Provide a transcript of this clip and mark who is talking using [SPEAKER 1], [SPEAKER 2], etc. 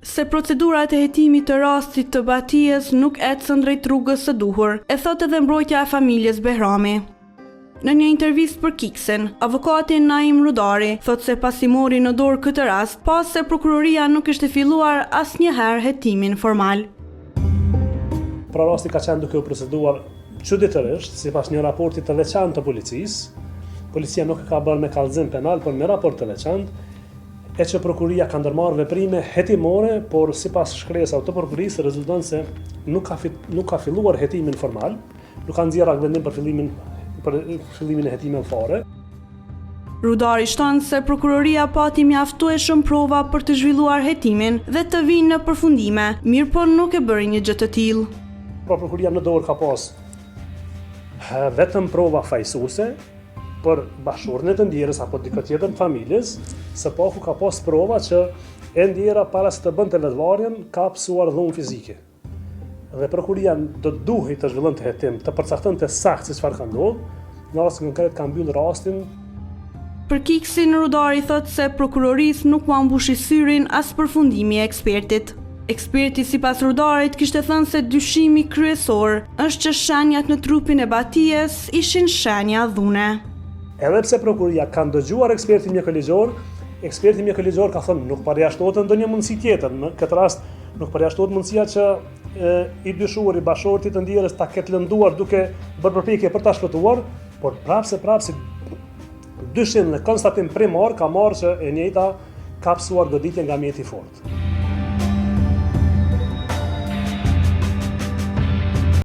[SPEAKER 1] Se procedurat e hetimit të rastit të Batijes nuk ecën drejt rrugës së duhur, e thot edhe mbrojtja e familjes Behrami. Në një intervistë për Kiksen, avokati Naim Rudari thot se pasi mori në dorë këtë rast, pas se prokuroria nuk ishte filluar asnjëherë hetimin formal.
[SPEAKER 2] Pra rasti ka qenë duke u proceduar çuditërisht, sipas një raporti të veçantë të policisë. Policia nuk e ka bërë me kallëzim penal, por me raport të veçantë, e që prokuria ka ndërmarrë veprime hetimore, por sipas shkresave të prokurisë rezulton se nuk ka filluar hetimin formal, nuk ka nxjerrë vendim për fillimin e hetimit fare.
[SPEAKER 1] Rudari shton se prokuroria pati mjaftueshëm prova për të zhvilluar hetimin dhe të vinë në përfundime, mirë po nuk e bëri një gjë të tillë.
[SPEAKER 2] Pra prokuria në dorë ka pas vetëm prova fajsuese për bashkëshorten e të ndjerës apo dikë tjetër të familjes, së paku ka pas prova që e ndjera para se të bënte vetvarjen ka pësuar dhunë fizike. Dhe prokuria do duhej të zhvillonte hetim, të përcaktonte saktë se çfarë ka ndodhur, në rast konkret ka mbyll rastin.
[SPEAKER 1] Për Kiksin, Rudari thot se prokurorisë nuk u ambushi syrin as përfundimi i ekspertit. Eksperti sipas Rudarit kishte thënë se dyshimi kryesor është që shenjat në trupin e Batijes ishin shenja dhune.
[SPEAKER 2] Edhe pse prokuria ka ndëgjuar ekspertin mjekëligjor, eksperti mjekëligjor ka thënë nuk përjashtohet ndonjë mundësi tjetër. Në këtë rast nuk përjashtohet mundësia që i dyshuar i bashortit të ndjerës ta ketë lënduar duke bërë përpjekje për ta shpëtuar, por prapse dyshim në konstatim primar ka marrë që e njëjta ka pësuar goditje nga mjeti fort.